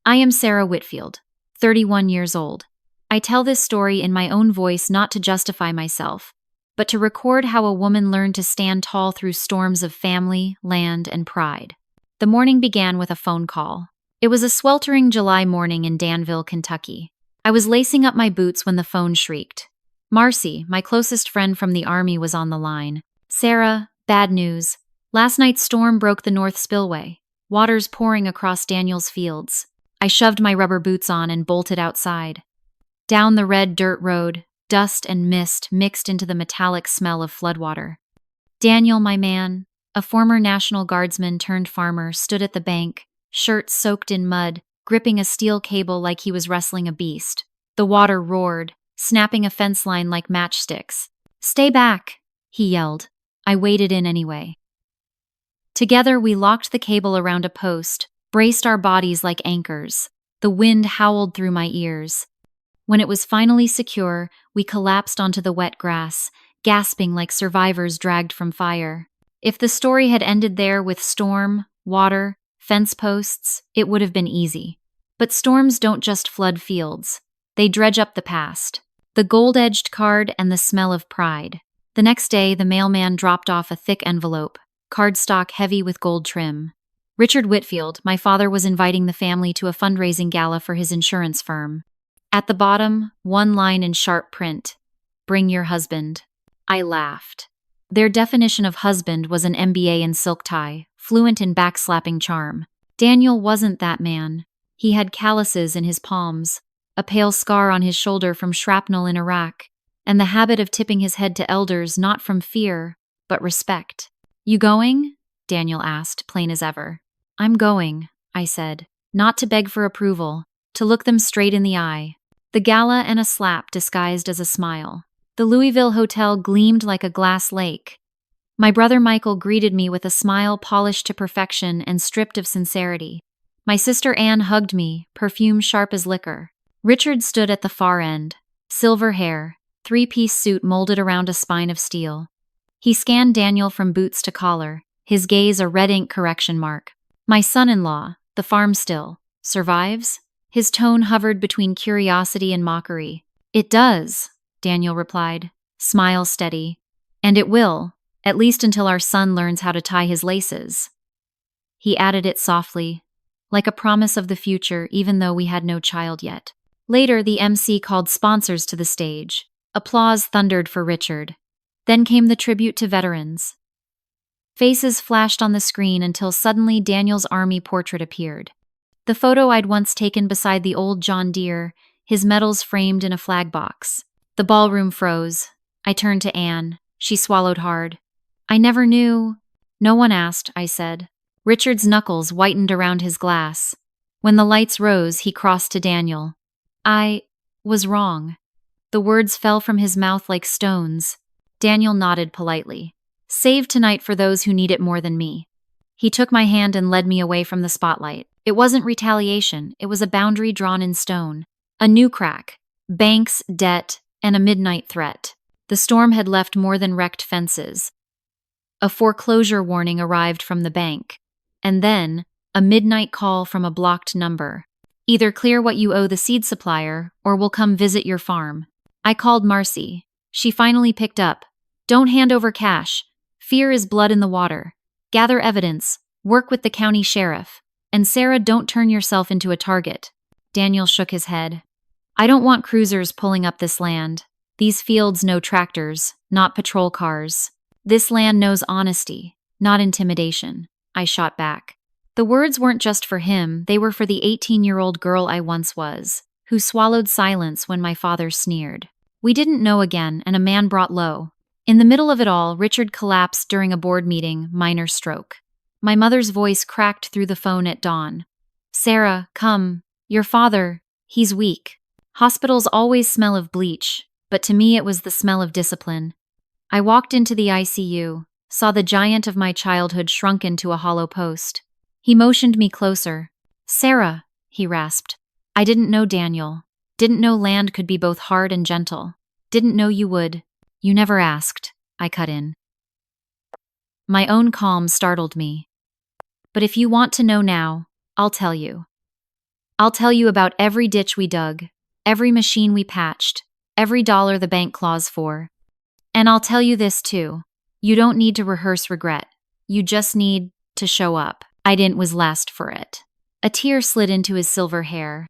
I am Sarah Whitfield, 31 years old. I tell this story in my own voice not to justify myself, but to record how a woman learned to stand tall through storms of family, land, and pride. The morning began with a phone call. It was a sweltering July morning in Danville, Kentucky. I was lacing up my boots when the phone shrieked. Marcy, my closest friend from the army, was on the line. Sarah, bad news. Last night's storm broke the North Spillway. Water's pouring across Daniel's fields. I shoved my rubber boots on and bolted outside. Down the red dirt road, dust and mist mixed into the metallic smell of floodwater. Daniel, my man, a former National Guardsman turned farmer, stood at the bank, shirt soaked in mud, gripping a steel cable like he was wrestling a beast. The water roared, snapping a fence line like matchsticks. "Stay back," he yelled. I waded in anyway. Together we locked the cable around a post, braced our bodies like anchors. The wind howled through my ears. When it was finally secure, we collapsed onto the wet grass, gasping like survivors dragged from fire. If the story had ended there with storm, water, fence posts, it would have been easy. But storms don't just flood fields. They dredge up the past. The gold-edged card and the smell of pride. The next day, the mailman dropped off a thick envelope, cardstock heavy with gold trim. Richard Whitfield, my father, was inviting the family to a fundraising gala for his insurance firm. At the bottom, one line in sharp print: "Bring your husband." I laughed. Their definition of husband was an MBA in silk tie, fluent in backslapping charm. Daniel wasn't that man. He had calluses in his palms, a pale scar on his shoulder from shrapnel in Iraq, and the habit of tipping his head to elders not from fear, but respect. "You going?" Daniel asked, plain as ever. "I'm going," I said, not to beg for approval, to look them straight in the eye. The gala and a slap disguised as a smile. The Louisville Hotel gleamed like a glass lake. My brother Michael greeted me with a smile polished to perfection and stripped of sincerity. My sister Anne hugged me, perfume sharp as liquor. Richard stood at the far end, silver hair, three-piece suit molded around a spine of steel. He scanned Daniel from boots to collar, his gaze a red ink correction mark. "My son-in-law, the farm still, survives?" His tone hovered between curiosity and mockery. "It does," Daniel replied, smile steady. "And it will, at least until our son learns how to tie his laces." He added it softly, like a promise of the future even though we had no child yet. Later, the MC called sponsors to the stage. Applause thundered for Richard. Then came the tribute to veterans. Faces flashed on the screen until suddenly Daniel's army portrait appeared. The photo I'd once taken beside the old John Deere, his medals framed in a flag box. The ballroom froze. I turned to Anne. She swallowed hard. "I never knew." "No one asked," I said. Richard's knuckles whitened around his glass. When the lights rose, he crossed to Daniel. "I was wrong." The words fell from his mouth like stones. Daniel nodded politely. "Save tonight for those who need it more than me." He took my hand and led me away from the spotlight. It wasn't retaliation, it was a boundary drawn in stone. A new crack. Banks, debt, and a midnight threat. The storm had left more than wrecked fences. A foreclosure warning arrived from the bank. And then, a midnight call from a blocked number. "Either clear what you owe the seed supplier, or we'll come visit your farm." I called Marcy. She finally picked up. "Don't hand over cash. Fear is blood in the water. Gather evidence. Work with the county sheriff. And Sarah, don't turn yourself into a target." Daniel shook his head. "I don't want cruisers pulling up this land. These fields know tractors, not patrol cars. This land knows honesty, not intimidation." I shot back. The words weren't just for him, they were for the 18-year-old girl I once was, who swallowed silence when my father sneered. We didn't know again, and a man brought low. In the middle of it all, Richard collapsed during a board meeting, minor stroke. My mother's voice cracked through the phone at dawn. "Sarah, come. Your father, he's weak." Hospitals always smell of bleach, but to me it was the smell of discipline. I walked into the ICU, saw the giant of my childhood shrunken to a hollow post. He motioned me closer. "Sarah," he rasped. "I didn't know Daniel. Didn't know land could be both hard and gentle. Didn't know you would." "You never asked," I cut in. My own calm startled me. "But if you want to know now, I'll tell you." I'll tell you about every ditch we dug, every machine we patched, every dollar the bank claws for. And I'll tell you this too. You don't need to rehearse regret. You just need to show up. I didn't was last for it. A tear slid into his silver hair.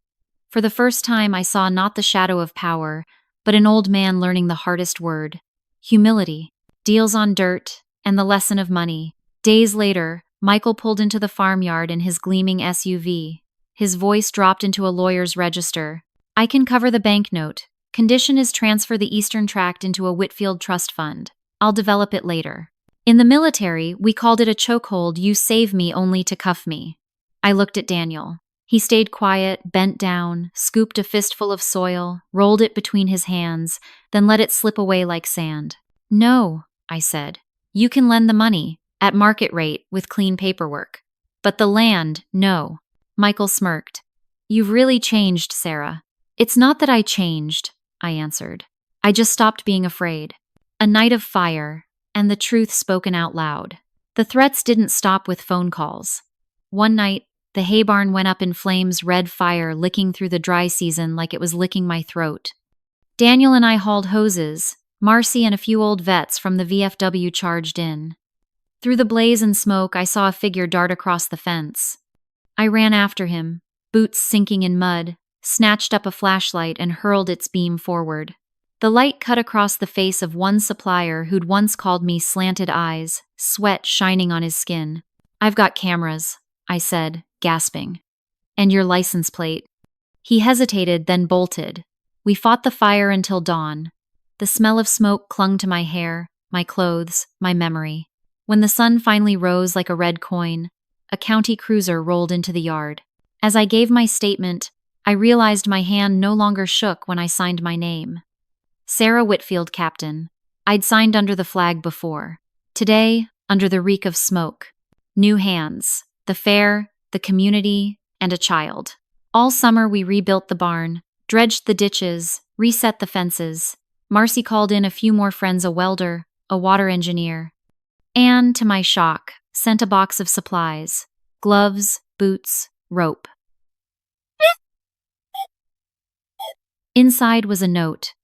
For the first time, I saw not the shadow of power, but an old man learning the hardest word. Humility. Deals on dirt, and the lesson of money. Days later, Michael pulled into the farmyard in his gleaming SUV. His voice dropped into a lawyer's register. I can cover the banknote. Condition is transfer the Eastern Tract into a Whitfield trust fund. I'll develop it later. In the military, we called it a chokehold. You save me only to cuff me. I looked at Daniel. He stayed quiet, bent down, scooped a fistful of soil, rolled it between his hands, then let it slip away like sand. No, I said. You can lend the money, at market rate, with clean paperwork. But the land, no. Michael smirked. You've really changed, Sarah. It's not that I changed, I answered. I just stopped being afraid. A night of fire, and the truth spoken out loud. The threats didn't stop with phone calls. One night, the hay barn went up in flames, red fire licking through the dry season like it was licking my throat. Daniel and I hauled hoses. Marcy and a few old vets from the VFW charged in. Through the blaze and smoke, I saw a figure dart across the fence. I ran after him, boots sinking in mud, snatched up a flashlight and hurled its beam forward. The light cut across the face of one supplier who'd once called me slanted eyes, sweat shining on his skin. I've got cameras, I said, gasping. And your license plate. He hesitated, then bolted. We fought the fire until dawn. The smell of smoke clung to my hair, my clothes, my memory. When the sun finally rose like a red coin, a county cruiser rolled into the yard. As I gave my statement, I realized my hand no longer shook when I signed my name. Sarah Whitfield, Captain. I'd signed under the flag before. Today, under the reek of smoke. New hands. The fair, the community, and a child. All summer we rebuilt the barn, dredged the ditches, reset the fences. Marcy called in a few more friends, a welder, a water engineer. Anne, to my shock, sent a box of supplies. Gloves, boots, rope. Inside was a note.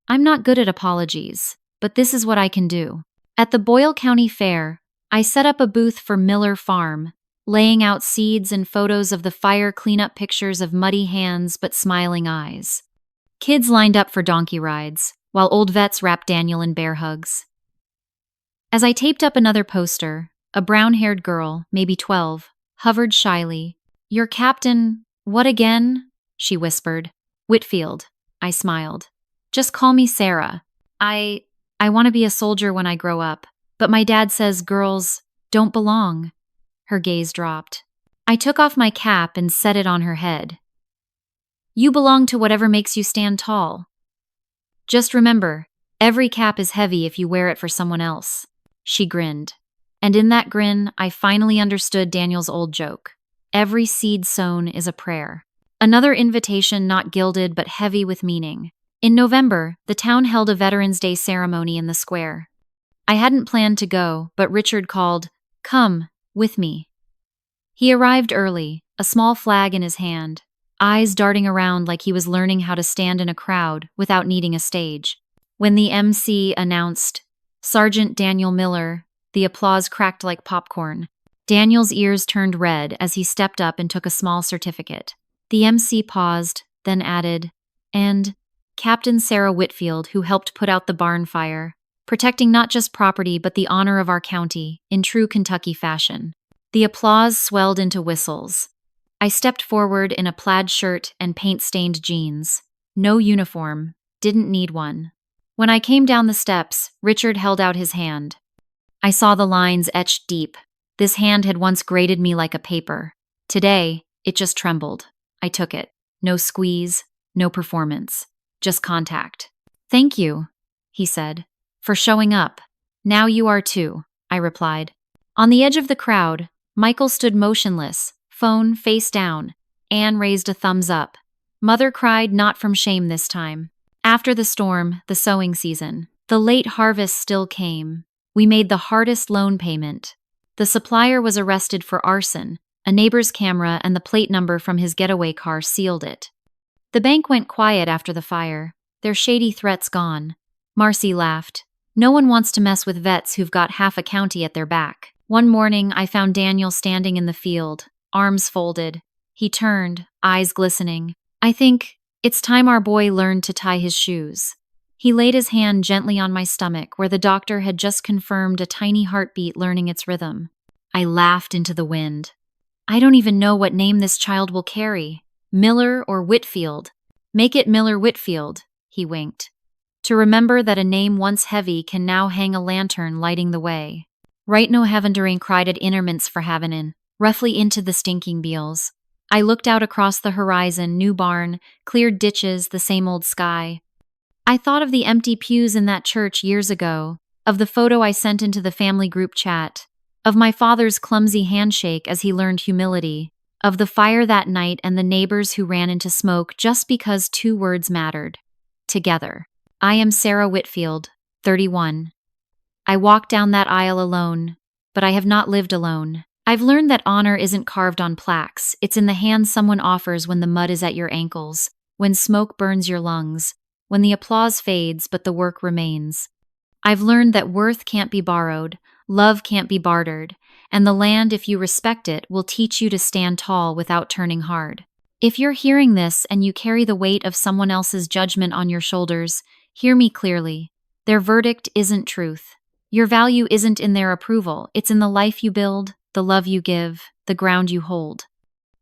I'm not good at apologies, but this is what I can do. At the Boyle County Fair, I set up a booth for Miller Farm, laying out seeds and photos of the fire cleanup, pictures of muddy hands but smiling eyes. Kids lined up for donkey rides, while old vets wrapped Daniel in bear hugs. As I taped up another poster, a brown-haired girl, maybe 12, hovered shyly. Your captain, what again? She whispered. Whitfield, I smiled. Just call me Sarah. I want to be a soldier when I grow up, but my dad says girls don't belong. Her gaze dropped. I took off my cap and set it on her head. You belong to whatever makes you stand tall. Just remember, every cap is heavy if you wear it for someone else. She grinned. And in that grin, I finally understood Daniel's old joke. Every seed sown is a prayer. Another invitation not gilded but heavy with meaning. In November, the town held a Veterans Day ceremony in the square. I hadn't planned to go, but Richard called, "Come, with me." He arrived early, a small flag in his hand, eyes darting around like he was learning how to stand in a crowd without needing a stage. When the MC announced, "Sergeant Daniel Miller," the applause cracked like popcorn. Daniel's ears turned red as he stepped up and took a small certificate. The MC paused, then added, "And Captain Sarah Whitfield, who helped put out the barn fire, protecting not just property but the honor of our county, in true Kentucky fashion." The applause swelled into whistles. I stepped forward in a plaid shirt and paint-stained jeans. No uniform, didn't need one. When I came down the steps, Richard held out his hand. I saw the lines etched deep. This hand had once grated me like a paper. Today, it just trembled. I took it. No squeeze, no performance. Just contact. "Thank you," he said, "for showing up. Now you are too," I replied. On the edge of the crowd, Michael stood motionless, phone face down. Anne raised a thumbs up. Mother cried, not from shame this time. After the storm, the sowing season, the late harvest still came. We made the hardest loan payment. The supplier was arrested for arson, A neighbor's camera and the plate number from his getaway car sealed it. The bank went quiet after the fire, their shady threats gone. Marcy laughed. No one wants to mess with vets who've got half a county at their back. One morning, I found Daniel standing in the field, arms folded. He turned, eyes glistening. I think it's time our boy learned to tie his shoes. He laid his hand gently on my stomach, where the doctor had just confirmed a tiny heartbeat learning its rhythm. I laughed into the wind. I don't even know what name this child will carry. Miller or Whitfield. Make it Miller Whitfield, he winked. To remember that a name once heavy can now hang a lantern lighting the way. Right no heavenduring cried at interments for Havanin, roughly into the stinking beals. I looked out across the horizon, new barn, cleared ditches, the same old sky. I thought of the empty pews in that church years ago, of the photo I sent into the family group chat, of my father's clumsy handshake as he learned humility, of the fire that night and the neighbors who ran into smoke just because 2 words mattered. Together. I am Sarah Whitfield, 31. I walked down that aisle alone, but I have not lived alone. I've learned that honor isn't carved on plaques, it's in the hand someone offers when the mud is at your ankles, when smoke burns your lungs, when the applause fades but the work remains. I've learned that worth can't be borrowed, love can't be bartered, and the land, if you respect it, will teach you to stand tall without turning hard. If you're hearing this and you carry the weight of someone else's judgment on your shoulders, hear me clearly. Their verdict isn't truth. Your value isn't in their approval, it's in the life you build, the love you give, the ground you hold.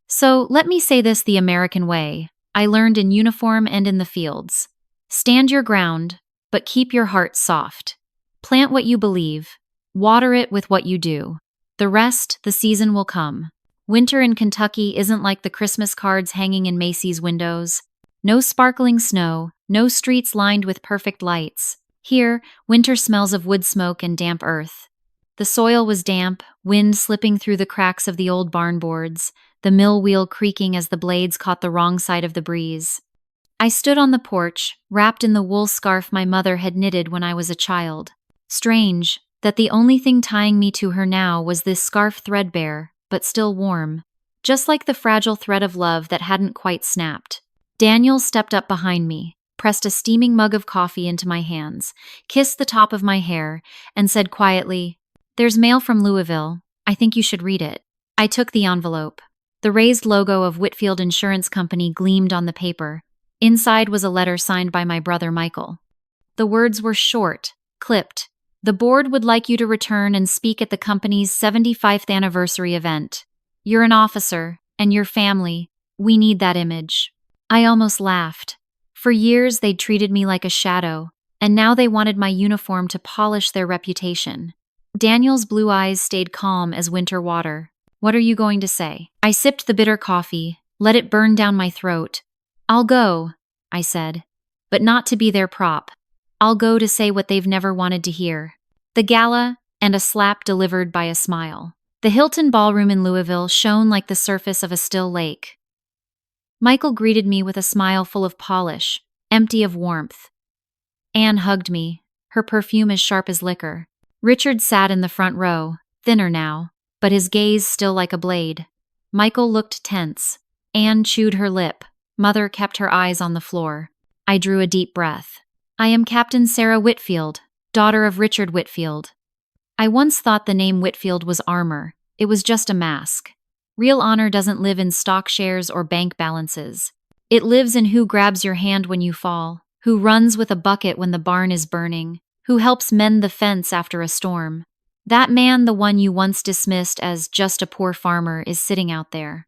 So let me say this the American way, I learned in uniform and in the fields. Stand your ground, but keep your heart soft. Plant what you believe, water it with what you do. The rest, the season will come. Winter in Kentucky isn't like the Christmas cards hanging in Macy's windows. No sparkling snow, no streets lined with perfect lights. Here, winter smells of wood smoke and damp earth. The soil was damp, wind slipping through the cracks of the old barn boards, the mill wheel creaking as the blades caught the wrong side of the breeze. I stood on the porch, wrapped in the wool scarf my mother had knitted when I was a child. Strange, that the only thing tying me to her now was this scarf threadbare, but still warm, just like the fragile thread of love that hadn't quite snapped. Daniel stepped up behind me, pressed a steaming mug of coffee into my hands, kissed the top of my hair, and said quietly, "There's mail from Louisville. I think you should read it." I took the envelope. The raised logo of Whitfield Insurance Company gleamed on the paper. Inside was a letter signed by my brother Michael. The words were short, clipped. The board would like you to return and speak at the company's 75th anniversary event. You're an officer, and your family. We need that image. I almost laughed. For years they'd treated me like a shadow, and now they wanted my uniform to polish their reputation. Daniel's blue eyes stayed calm as winter water. What are you going to say? I sipped the bitter coffee, let it burn down my throat. I'll go, I said, but not to be their prop. I'll go to say what they've never wanted to hear. The gala, and a slap delivered by a smile. The Hilton Ballroom in Louisville shone like the surface of a still lake. Michael greeted me with a smile full of polish, empty of warmth. Anne hugged me, her perfume as sharp as liquor. Richard sat in the front row, thinner now, but his gaze still like a blade. Michael looked tense. Anne chewed her lip. Mother kept her eyes on the floor. I drew a deep breath. I am Captain Sarah Whitfield, daughter of Richard Whitfield. I once thought the name Whitfield was armor. It was just a mask. Real honor doesn't live in stock shares or bank balances. It lives in who grabs your hand when you fall, who runs with a bucket when the barn is burning, who helps mend the fence after a storm. That man, the one you once dismissed as just a poor farmer, is sitting out there.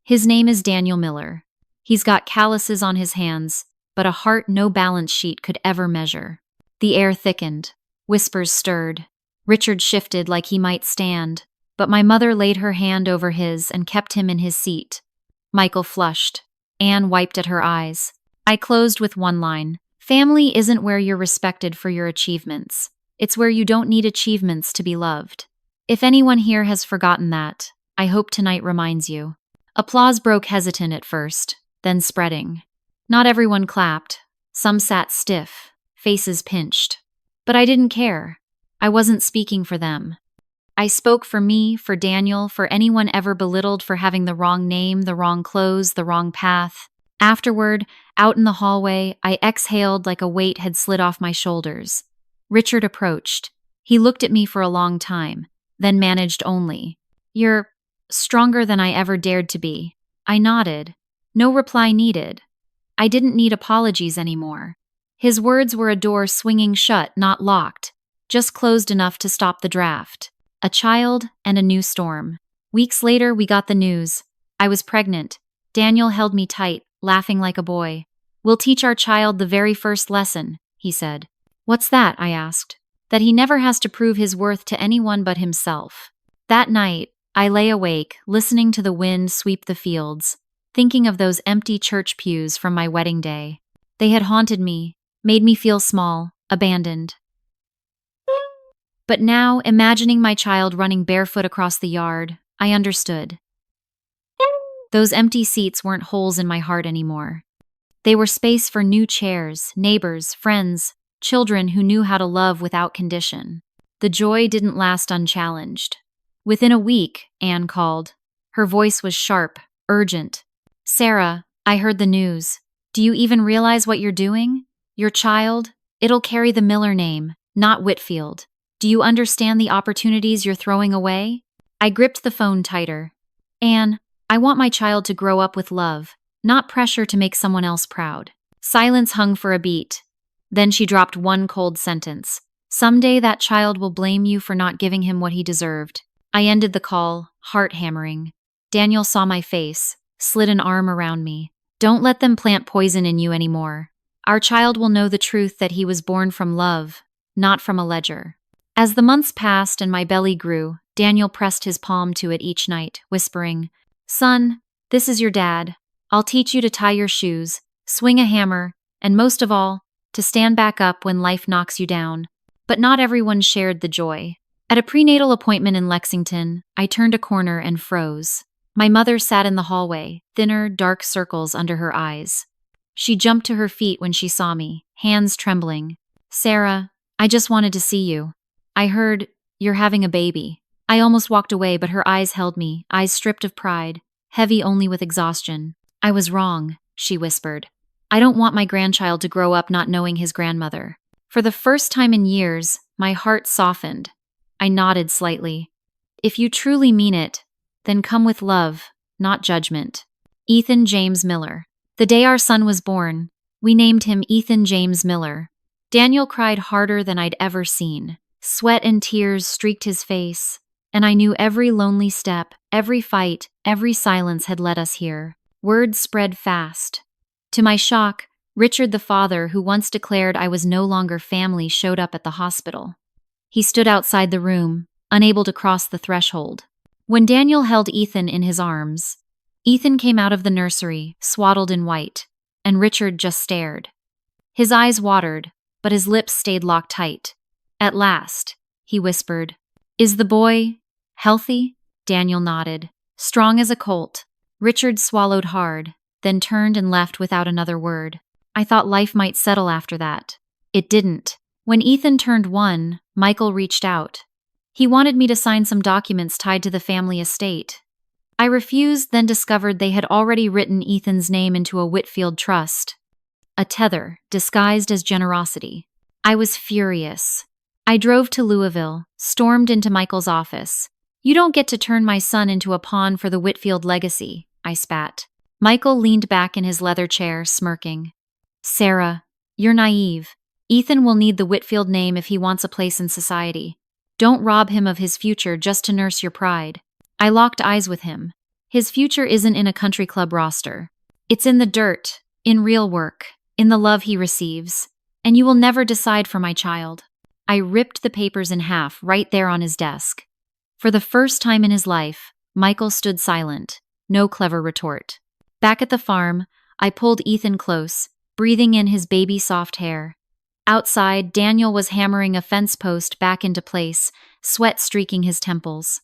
His name is Daniel Miller. He's got calluses on his hands, but a heart no balance sheet could ever measure. The air thickened. Whispers stirred. Richard shifted like he might stand, but my mother laid her hand over his and kept him in his seat. Michael flushed. Anne wiped at her eyes. I closed with one line. Family isn't where you're respected for your achievements. It's where you don't need achievements to be loved. If anyone here has forgotten that, I hope tonight reminds you. Applause broke hesitant at first, then spreading. Not everyone clapped. Some sat stiff, faces pinched. But I didn't care. I wasn't speaking for them. I spoke for me, for Daniel, for anyone ever belittled for having the wrong name, the wrong clothes, the wrong path. Afterward, out in the hallway, I exhaled like a weight had slid off my shoulders. Richard approached. He looked at me for a long time, then managed only. "You're stronger than I ever dared to be." I nodded. No reply needed. I didn't need apologies anymore. His words were a door swinging shut, not locked, just closed enough to stop the draft. A child and a new storm. Weeks later, we got the news. I was pregnant. Daniel held me tight, laughing like a boy. "We'll teach our child the very first lesson," he said. "What's that?" I asked. "That he never has to prove his worth to anyone but himself." That night, I lay awake, listening to the wind sweep the fields, thinking of those empty church pews from my wedding day. They had haunted me, made me feel small, abandoned. But now, imagining my child running barefoot across the yard, I understood. Those empty seats weren't holes in my heart anymore. They were space for new chairs, neighbors, friends, children who knew how to love without condition. The joy didn't last unchallenged. Within a week, Anne called. Her voice was sharp, urgent. "Sarah, I heard the news. Do you even realize what you're doing? Your child, it'll carry the Miller name, not Whitfield. Do you understand the opportunities you're throwing away?" I gripped the phone tighter. "Anne, I want my child to grow up with love, not pressure to make someone else proud." Silence hung for a beat. Then she dropped one cold sentence. "Someday that child will blame you for not giving him what he deserved." I ended the call, heart hammering. Daniel saw my face, slid an arm around me. "Don't let them plant poison in you anymore. Our child will know the truth that he was born from love, not from a ledger." As the months passed and my belly grew, Daniel pressed his palm to it each night, whispering, "Son, this is your dad. I'll teach you to tie your shoes, swing a hammer, and most of all, to stand back up when life knocks you down." But not everyone shared the joy. At a prenatal appointment in Lexington, I turned a corner and froze. My mother sat in the hallway, thinner, dark circles under her eyes. She jumped to her feet when she saw me, hands trembling. "Sarah, I just wanted to see you. I heard you're having a baby." I almost walked away, but her eyes held me, eyes stripped of pride, heavy only with exhaustion. "I was wrong," she whispered. "I don't want my grandchild to grow up not knowing his grandmother." For the first time in years, my heart softened. I nodded slightly. "If you truly mean it, then come with love, not judgment." Ethan James Miller. The day our son was born, we named him Ethan James Miller. Daniel cried harder than I'd ever seen. Sweat and tears streaked his face, and I knew every lonely step, every fight, every silence had led us here. Word spread fast. To my shock, Richard, the father who once declared I was no longer family, showed up at the hospital. He stood outside the room, unable to cross the threshold. When Daniel held Ethan in his arms, Ethan came out of the nursery, swaddled in white, and Richard just stared. His eyes watered, but his lips stayed locked tight. "At last," he whispered. "Is the boy healthy?" Daniel nodded. "Strong as a colt." Richard swallowed hard, then turned and left without another word. I thought life might settle after that. It didn't. When Ethan turned 1, Michael reached out. He wanted me to sign some documents tied to the family estate. I refused, then discovered they had already written Ethan's name into a Whitfield trust. A tether, disguised as generosity. I was furious. I drove to Louisville, stormed into Michael's office. "You don't get to turn my son into a pawn for the Whitfield legacy," I spat. Michael leaned back in his leather chair, smirking. "Sarah, you're naive. Ethan will need the Whitfield name if he wants a place in society. Don't rob him of his future just to nurse your pride." I locked eyes with him. His future isn't in a country club roster. It's in the dirt, in real work, in the love he receives. And you will never decide for my child. I ripped the papers in half right there on his desk. For the first time in his life, Michael stood silent, no clever retort. Back at the farm, I pulled Ethan close, breathing in his baby-soft hair. Outside, Daniel was hammering a fence post back into place, sweat streaking his temples.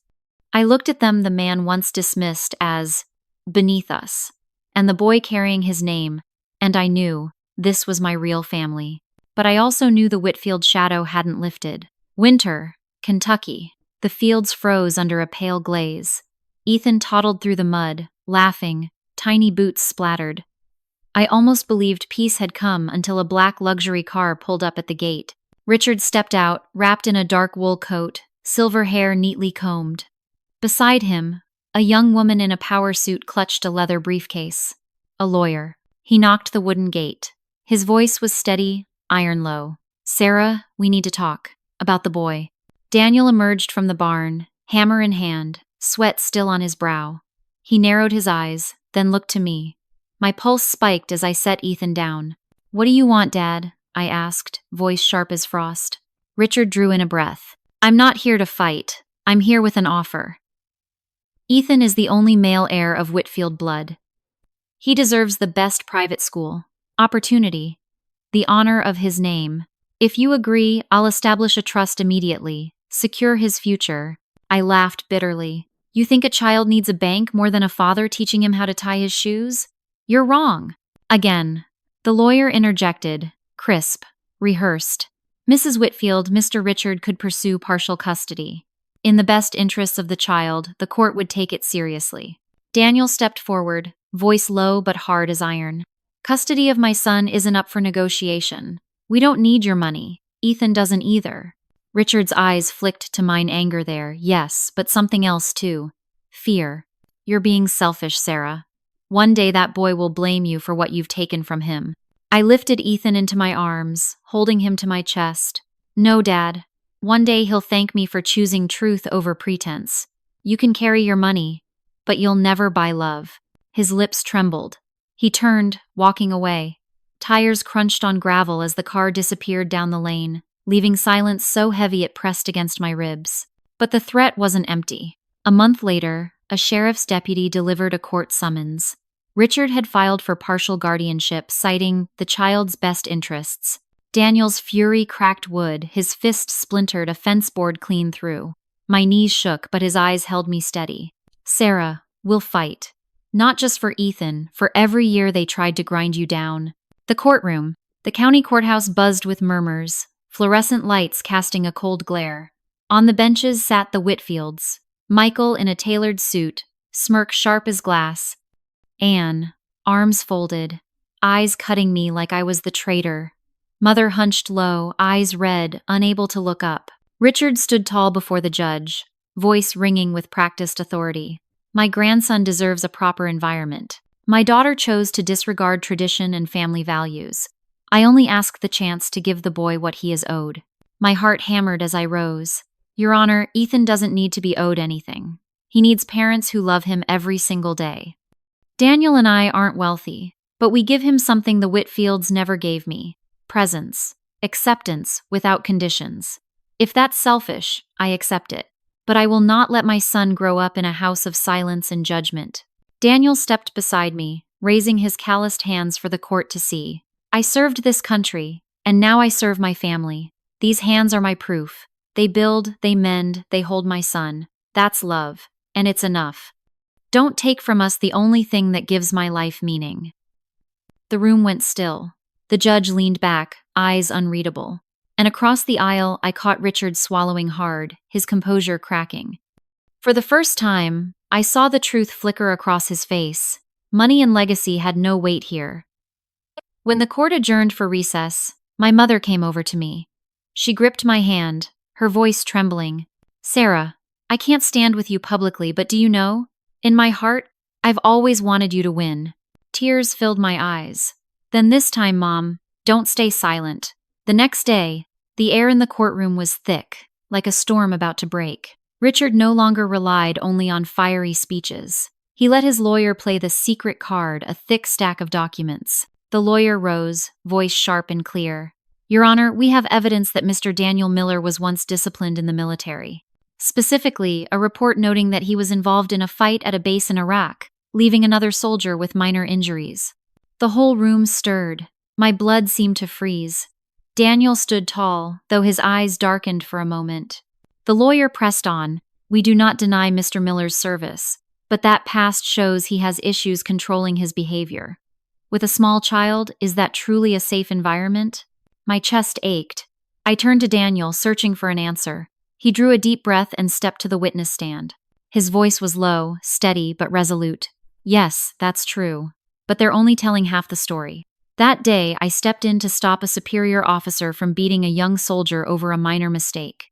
I looked at them, the man once dismissed as beneath us, and the boy carrying his name, and I knew this was my real family. But I also knew the Whitfield shadow hadn't lifted. Winter, Kentucky. The fields froze under a pale glaze. Ethan toddled through the mud, laughing, tiny boots splattered. I almost believed peace had come until a black luxury car pulled up at the gate. Richard stepped out, wrapped in a dark wool coat, silver hair neatly combed. Beside him, a young woman in a power suit clutched a leather briefcase. A lawyer. He knocked the wooden gate. His voice was steady, iron low. "Sarah, we need to talk. About the boy." Daniel emerged from the barn, hammer in hand, sweat still on his brow. He narrowed his eyes, then looked to me. My pulse spiked as I set Ethan down. "What do you want, Dad?" I asked, voice sharp as frost. Richard drew in a breath. "I'm not here to fight. I'm here with an offer. Ethan is the only male heir of Whitfield blood. He deserves the best private school, opportunity, the honor of his name. If you agree, I'll establish a trust immediately, secure his future." I laughed bitterly. "You think a child needs a bank more than a father teaching him how to tie his shoes? You're wrong." Again, the lawyer interjected, crisp, rehearsed. "Mrs. Whitfield, Mr. Richard could pursue partial custody. In the best interests of the child, the court would take it seriously." Daniel stepped forward, voice low but hard as iron. "Custody of my son isn't up for negotiation. We don't need your money. Ethan doesn't either." Richard's eyes flicked to mine anger there. "Yes, but something else too. Fear. You're being selfish, Sarah. One day that boy will blame you for what you've taken from him." I lifted Ethan into my arms, holding him to my chest. "No, Dad. One day he'll thank me for choosing truth over pretense. You can carry your money, but you'll never buy love." His lips trembled. He turned, walking away. Tires crunched on gravel as the car disappeared down the lane, leaving silence so heavy it pressed against my ribs. But the threat wasn't empty. A month later, a sheriff's deputy delivered a court summons. Richard had filed for partial guardianship, citing the child's best interests. Daniel's fury cracked wood, his fist splintered a fence board clean through. My knees shook, but his eyes held me steady. "Sarah, we'll fight. Not just for Ethan, for every year they tried to grind you down." The courtroom. The county courthouse buzzed with murmurs, fluorescent lights casting a cold glare. On the benches sat the Whitfields. Michael in a tailored suit, smirk sharp as glass. Anne, arms folded, eyes cutting me like I was the traitor. Mother hunched low, eyes red, unable to look up. Richard stood tall before the judge, voice ringing with practiced authority. "My grandson deserves a proper environment. My daughter chose to disregard tradition and family values. I only ask the chance to give the boy what he is owed." My heart hammered as I rose. "Your Honor, Ethan doesn't need to be owed anything. He needs parents who love him every single day. Daniel and I aren't wealthy, but we give him something the Whitfields never gave me: presence, acceptance without conditions. If that's selfish, I accept it. But I will not let my son grow up in a house of silence and judgment." Daniel stepped beside me, raising his calloused hands for the court to see. "I served this country, and now I serve my family. These hands are my proof. They build, they mend, they hold my son. That's love, and it's enough. Don't take from us the only thing that gives my life meaning." The room went still. The judge leaned back, eyes unreadable. And across the aisle, I caught Richard swallowing hard, his composure cracking. For the first time, I saw the truth flicker across his face. Money and legacy had no weight here. When the court adjourned for recess, my mother came over to me. She gripped my hand, her voice trembling. "Sarah, I can't stand with you publicly, but do you know? In my heart, I've always wanted you to win." Tears filled my eyes. "Then this time, Mom, don't stay silent." The next day, the air in the courtroom was thick, like a storm about to break. Richard no longer relied only on fiery speeches. He let his lawyer play the secret card, a thick stack of documents. The lawyer rose, voice sharp and clear. "Your Honor, we have evidence that Mr. Daniel Miller was once disciplined in the military. Specifically, a report noting that he was involved in a fight at a base in Iraq, leaving another soldier with minor injuries." The whole room stirred. My blood seemed to freeze. Daniel stood tall, though his eyes darkened for a moment. The lawyer pressed on. "We do not deny Mr. Miller's service, but that past shows he has issues controlling his behavior. With a small child, is that truly a safe environment?" My chest ached. I turned to Daniel, searching for an answer. He drew a deep breath and stepped to the witness stand. His voice was low, steady, but resolute. Yes, that's true. But they're only telling half the story. That day, I stepped in to stop a superior officer from beating a young soldier over a minor mistake.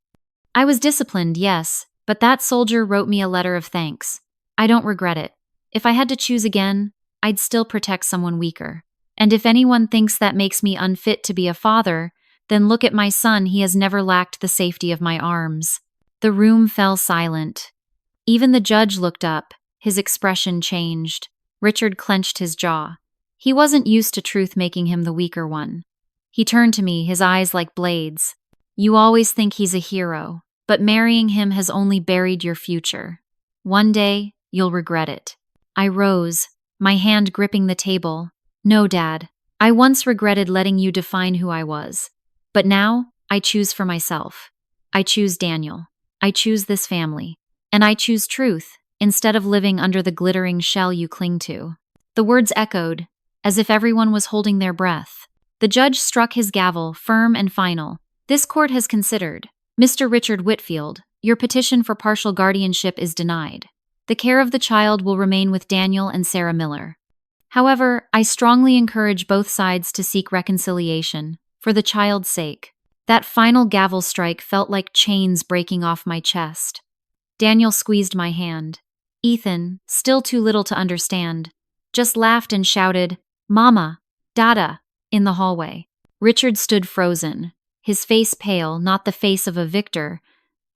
I was disciplined, yes, but that soldier wrote me a letter of thanks. I don't regret it. If I had to choose again, I'd still protect someone weaker. And if anyone thinks that makes me unfit to be a father, then look at my son, he has never lacked the safety of my arms. The room fell silent. Even the judge looked up, his expression changed. Richard clenched his jaw. He wasn't used to truth making him the weaker one. He turned to me, his eyes like blades. You always think he's a hero, but marrying him has only buried your future. One day, you'll regret it. I rose, my hand gripping the table. No, Dad. I once regretted letting you define who I was. But now, I choose for myself. I choose Daniel. I choose this family. And I choose truth, instead of living under the glittering shell you cling to. The words echoed, as if everyone was holding their breath. The judge struck his gavel, firm and final. This court has considered. Mr. Richard Whitfield, your petition for partial guardianship is denied. The care of the child will remain with Daniel and Sarah Miller. However, I strongly encourage both sides to seek reconciliation, for the child's sake. That final gavel strike felt like chains breaking off my chest. Daniel squeezed my hand. Ethan, still too little to understand, just laughed and shouted, Mama, Dada, in the hallway. Richard stood frozen, his face pale, not the face of a victor,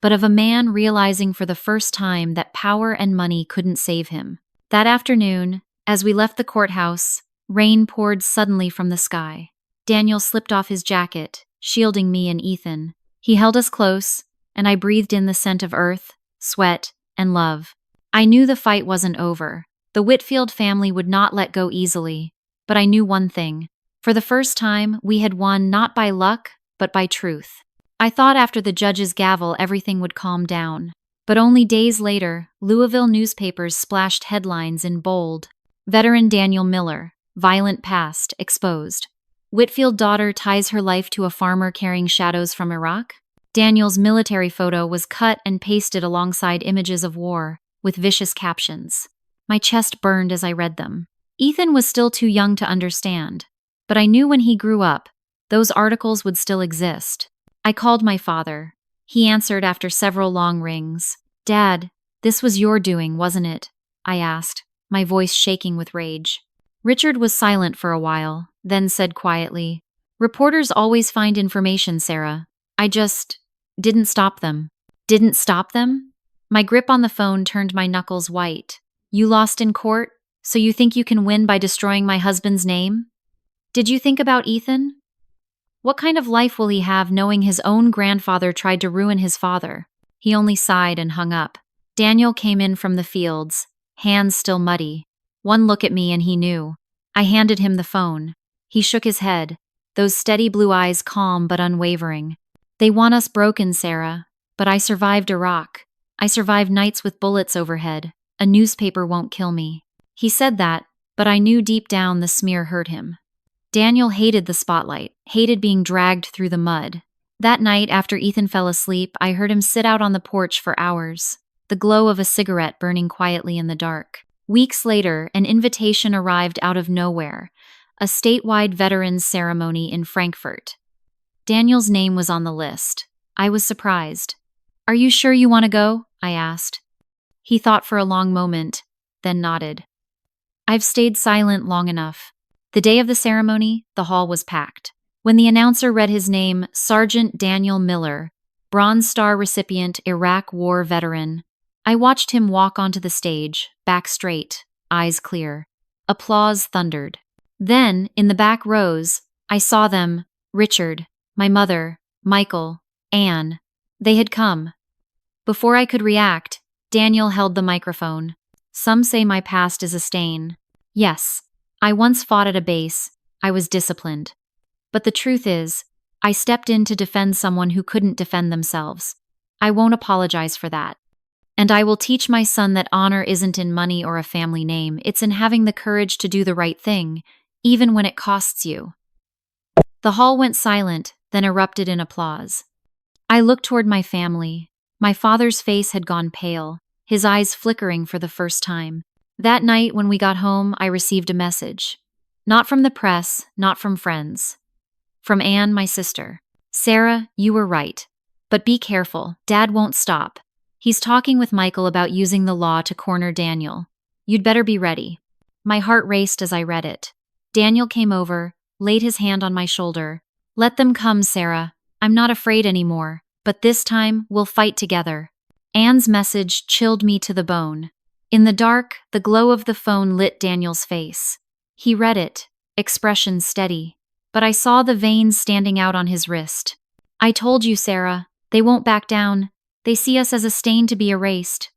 but of a man realizing for the first time that power and money couldn't save him. That afternoon, as we left the courthouse, rain poured suddenly from the sky. Daniel slipped off his jacket, shielding me and Ethan. He held us close, and I breathed in the scent of earth, sweat, and love. I knew the fight wasn't over. The Whitfield family would not let go easily. But I knew one thing. For the first time, we had won not by luck, but by truth. I thought after the judge's gavel everything would calm down. But only days later, Louisville newspapers splashed headlines in bold. Veteran Daniel Miller, violent past, exposed. Whitfield daughter ties her life to a farmer carrying shadows from Iraq. Daniel's military photo was cut and pasted alongside images of war, with vicious captions. My chest burned as I read them. Ethan was still too young to understand, but I knew when he grew up, those articles would still exist. I called my father. He answered after several long rings. Dad, this was your doing, wasn't it? I asked, my voice shaking with rage. Richard was silent for a while, then said quietly, Reporters always find information, Sarah. I just didn't stop them. Didn't stop them? My grip on the phone turned my knuckles white. You lost in court, so you think you can win by destroying my husband's name? Did you think about Ethan? What kind of life will he have knowing his own grandfather tried to ruin his father? He only sighed and hung up. Daniel came in from the fields, hands still muddy. One look at me and he knew. I handed him the phone. He shook his head, those steady blue eyes calm but unwavering. They want us broken, Sarah, but I survived Iraq. I survived nights with bullets overhead. A newspaper won't kill me. He said that, but I knew deep down the smear hurt him. Daniel hated the spotlight, hated being dragged through the mud. That night, after Ethan fell asleep, I heard him sit out on the porch for hours, the glow of a cigarette burning quietly in the dark. Weeks later, an invitation arrived out of nowhere, a statewide veterans ceremony in Frankfurt. Daniel's name was on the list. I was surprised. Are you sure you want to go? I asked. He thought for a long moment, then nodded. I've stayed silent long enough. The day of the ceremony, the hall was packed. When the announcer read his name, Sergeant Daniel Miller, Bronze Star recipient, Iraq War veteran, I watched him walk onto the stage, back straight, eyes clear. Applause thundered. Then, in the back rows, I saw them, Richard, my mother, Michael, Anne. They had come. Before I could react, Daniel held the microphone. Some say my past is a stain. Yes, I once fought at a base. I was disciplined. But the truth is, I stepped in to defend someone who couldn't defend themselves. I won't apologize for that. And I will teach my son that honor isn't in money or a family name. It's in having the courage to do the right thing, even when it costs you. The hall went silent, then erupted in applause. I looked toward my family. My father's face had gone pale, his eyes flickering for the first time. That night when we got home, I received a message. Not from the press, not from friends. From Anne, my sister. Sarah, you were right. But be careful, Dad won't stop. He's talking with Michael about using the law to corner Daniel. You'd better be ready. My heart raced as I read it. Daniel came over, laid his hand on my shoulder. Let them come, Sarah. I'm not afraid anymore, but this time we'll fight together. Anne's message chilled me to the bone. In the dark, the glow of the phone lit Daniel's face. He read it, expression steady, but I saw the veins standing out on his wrist. I told you, Sarah, they won't back down. They see us as a stain to be erased.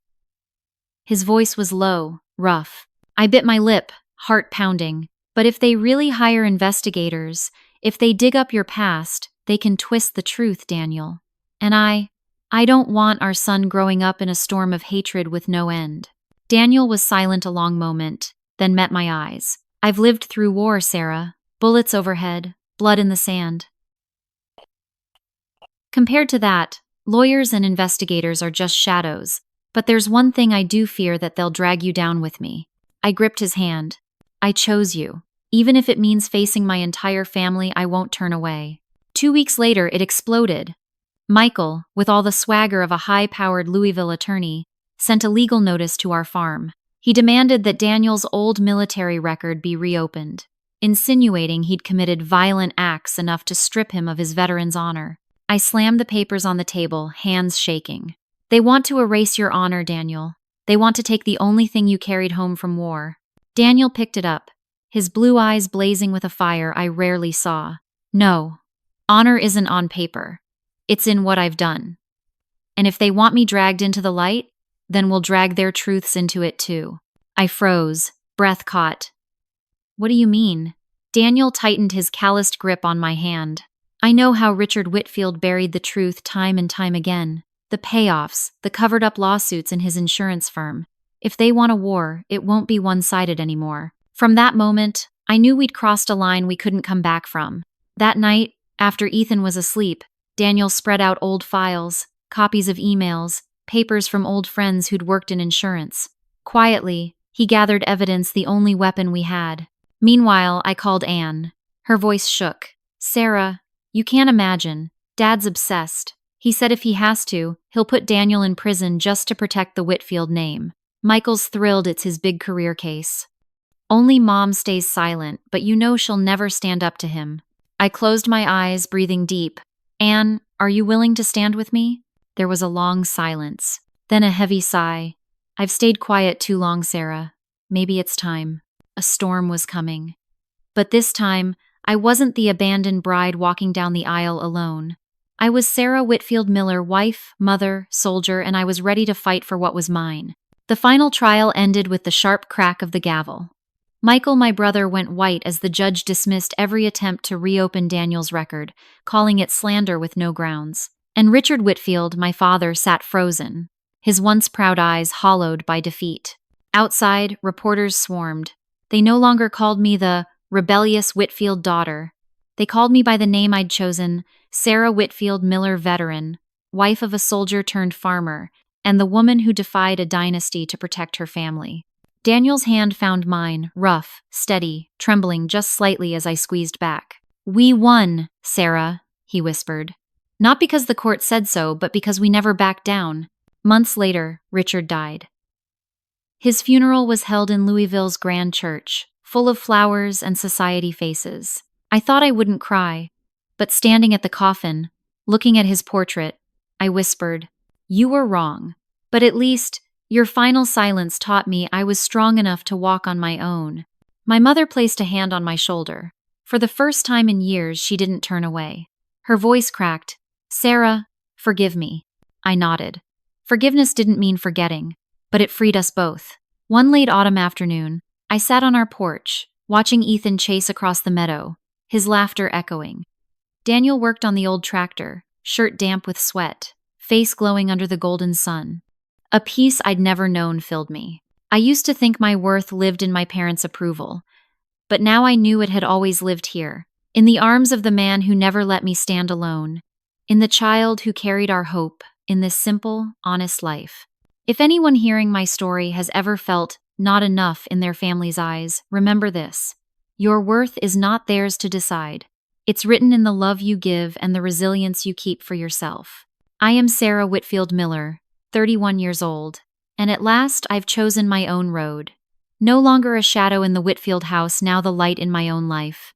His voice was low, rough. I bit my lip, heart pounding. But if they really hire investigators, if they dig up your past, they can twist the truth, Daniel. And I don't want our son growing up in a storm of hatred with no end. Daniel was silent a long moment, then met my eyes. I've lived through war, Sarah. Bullets overhead, blood in the sand. Compared to that, lawyers and investigators are just shadows. But there's one thing I do fear, that they'll drag you down with me. I gripped his hand. I chose you. Even if it means facing my entire family, I won't turn away. 2 weeks later, it exploded. Michael, with all the swagger of a high-powered Louisville attorney, sent a legal notice to our farm. He demanded that Daniel's old military record be reopened, insinuating he'd committed violent acts enough to strip him of his veteran's honor. I slammed the papers on the table, hands shaking. They want to erase your honor, Daniel. They want to take the only thing you carried home from war. Daniel picked it up, his blue eyes blazing with a fire I rarely saw. No, honor isn't on paper. It's in what I've done. And if they want me dragged into the light, then we'll drag their truths into it too. I froze, breath caught. What do you mean? Daniel tightened his calloused grip on my hand. I know how Richard Whitfield buried the truth time and time again. The payoffs, the covered-up lawsuits in his insurance firm. If they want a war, it won't be one-sided anymore. From that moment, I knew we'd crossed a line we couldn't come back from. That night, after Ethan was asleep, Daniel spread out old files, copies of emails, papers from old friends who'd worked in insurance. Quietly, he gathered evidence, the only weapon we had. Meanwhile, I called Anne. Her voice shook. Sarah, you can't imagine. Dad's obsessed. He said if he has to, he'll put Daniel in prison just to protect the Whitfield name. Michael's thrilled it's his big career case. Only Mom stays silent, but you know she'll never stand up to him. I closed my eyes, breathing deep. Anne, are you willing to stand with me? There was a long silence, then a heavy sigh. I've stayed quiet too long, Sarah. Maybe it's time. A storm was coming. But this time, I wasn't the abandoned bride walking down the aisle alone. I was Sarah Whitfield Miller, wife, mother, soldier, and I was ready to fight for what was mine. The final trial ended with the sharp crack of the gavel. Michael, my brother, went white as the judge dismissed every attempt to reopen Daniel's record, calling it slander with no grounds. And Richard Whitfield, my father, sat frozen, his once proud eyes hollowed by defeat. Outside, reporters swarmed. They no longer called me the rebellious Whitfield daughter. They called me by the name I'd chosen, Sarah Whitfield Miller, veteran, wife of a soldier turned farmer, and the woman who defied a dynasty to protect her family. Daniel's hand found mine, rough, steady, trembling just slightly as I squeezed back. We won, Sarah, he whispered. Not because the court said so, but because we never backed down. Months later, Richard died. His funeral was held in Louisville's grand church, full of flowers and society faces. I thought I wouldn't cry, but standing at the coffin, looking at his portrait, I whispered, "You were wrong, but at least your final silence taught me I was strong enough to walk on my own." My mother placed a hand on my shoulder. For the first time in years, she didn't turn away. Her voice cracked. "Sarah, forgive me." I nodded. Forgiveness didn't mean forgetting, but it freed us both. One late autumn afternoon, I sat on our porch, watching Ethan chase across the meadow, his laughter echoing. Daniel worked on the old tractor, shirt damp with sweat, face glowing under the golden sun. A peace I'd never known filled me. I used to think my worth lived in my parents' approval, but now I knew it had always lived here, in the arms of the man who never let me stand alone, in the child who carried our hope, in this simple, honest life. If anyone hearing my story has ever felt not enough in their family's eyes, remember this. Your worth is not theirs to decide. It's written in the love you give and the resilience you keep for yourself. I am Sarah Whitfield Miller, 31 years old, and at last I've chosen my own road. No longer a shadow in the Whitfield house, now the light in my own life.